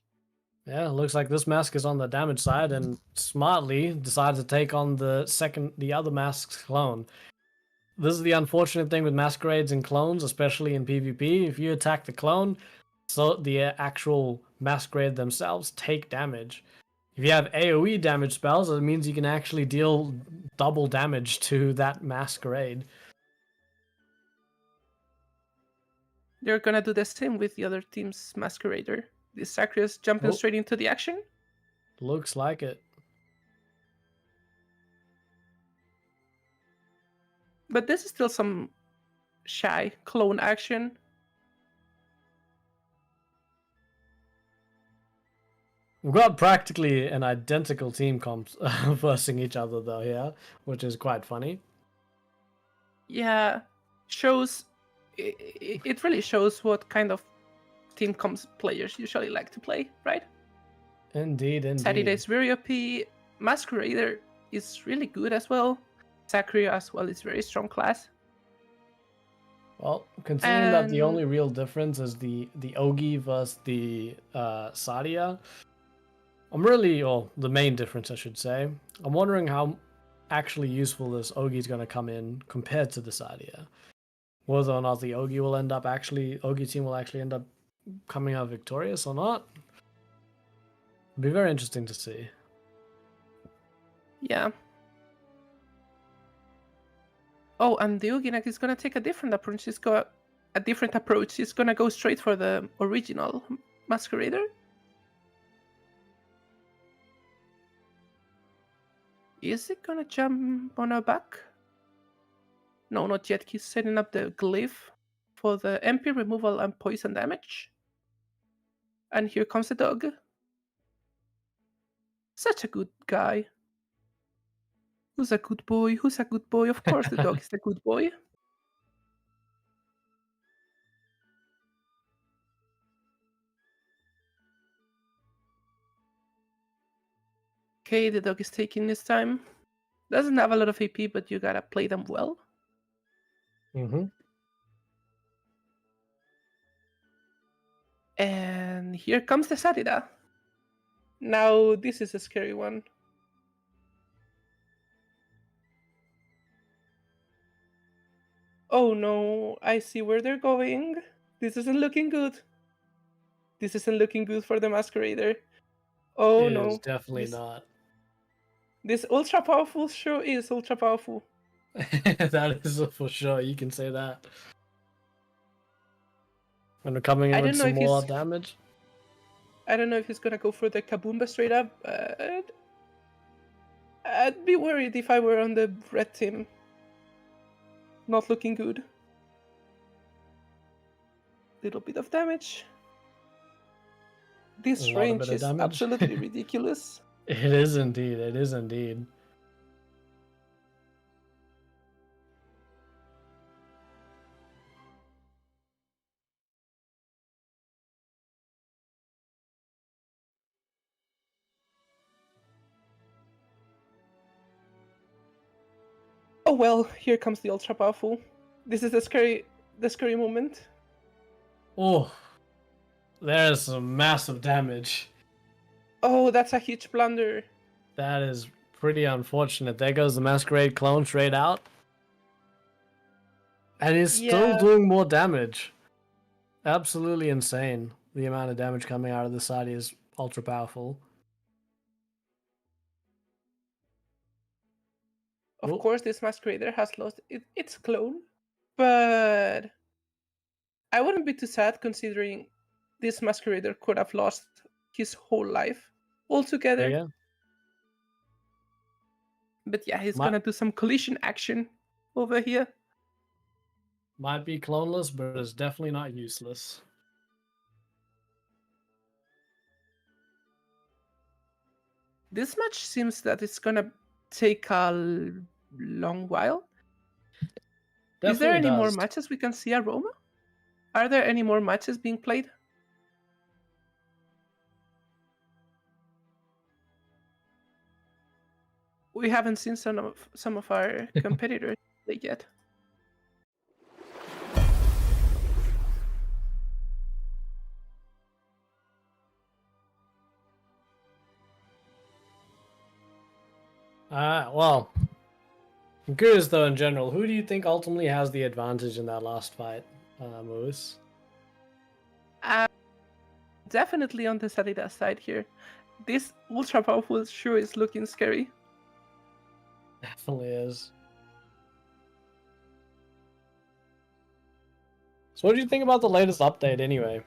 Yeah, it looks like this mask is on the damage side and smartly decided to take on the other mask's clone. This is the unfortunate thing with masquerades and clones, especially in PvP. If you attack the clone, so the actual masquerade themselves take damage. If you have AoE damage spells, it means you can actually deal double damage to that masquerade. They're gonna do the same with the other team's Masquerader. This Sacria is jumping straight into the action. Looks like it. But this is still some shy clone action. We've got practically an identical team comps versing each other though here, which is quite funny. Yeah, shows it really shows what kind of team comps players usually like to play, right? Indeed, indeed. Saturday is very OP. Masquerader is really good as well. Zachary as well is very strong class. Well, considering that the And- only real difference is the Ogi versus the Sadia, the main difference I should say, I'm wondering how actually useful this Ogi is going to come in compared to the Sadia. Whether or not the Ogi team will actually end up coming out victorious or not. It'll be very interesting to see. Yeah. Oh, and the Uginak is gonna take a different approach. He's gonna go straight for the original Masquerader. Is it gonna jump on her back? No, not yet. He's setting up the glyph for the MP removal and poison damage. And here comes the dog. Such a good guy. Who's a good boy? Who's a good boy? Of course the dog is a good boy. Okay, the dog is taking his time. Doesn't have a lot of AP, but you gotta play them well. Mm-hmm. And here comes the Sarida. Now, this is a scary one. Oh no, I see where they're going. This isn't looking good. This isn't looking good for the Masquerader. Oh It no. is definitely not. This ultra powerful sure is ultra powerful. That is for sure. You can say that. And we're coming I in with don't know some if more he's- damage. I don't know if he's gonna go for the Kaboomba straight up. I'd be worried if I were on the red team. Not looking good. Little bit of damage. This A lot of range bit of is damage. absolutely ridiculous. It is indeed. It is indeed. Oh well, here comes the ultra powerful. This is the scary moment. Oh, there's some massive damage. Oh, that's a huge blunder. That is pretty unfortunate. There goes the Masquerade clone straight out. And he's still Yeah. doing more damage. Absolutely insane. The amount of damage coming out of the side is ultra powerful. Of Oh. course, this Masquerader has lost its clone, but I wouldn't be too sad considering this Masquerader could have lost his whole life altogether. Yeah. But yeah, he's My- gonna do some collision action over here. Might be cloneless, but it's definitely not useless. This match seems that it's gonna take a long while. Is there Definitely any more does. matches we can see at Roma? Are there any more matches being played? We haven't seen some of our competitors play yet. Well, I'm curious though in general, who do you think ultimately has the advantage in that last fight, Moose? Definitely on the Sarida side here. This ultra powerful sure is looking scary. Definitely is. So what do you think about the latest update anyway?